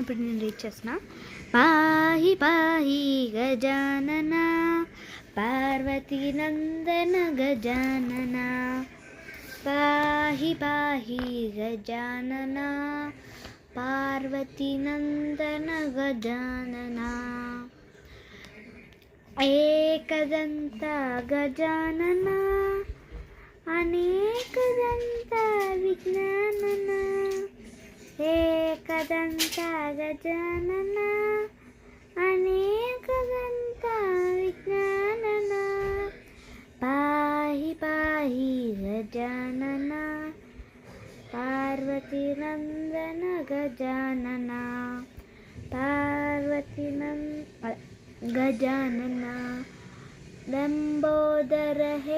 ఇప్పుడు నేను రీడ్ చేసిన. పాహి పాహి గజానన పార్వతీ నందన గజానన, పాహి పాహి గజానన పార్వతీ నందన గజానన, ఏకదంత గజానన అనేకదంత విజ్ఞానన, ఏకదంత గజానన అనేకదంత విజ్ఞానన, పాహి పాహి గజానన పార్వతీ నందన గజానన, పార్వతీ గజానన, లంబోదర హే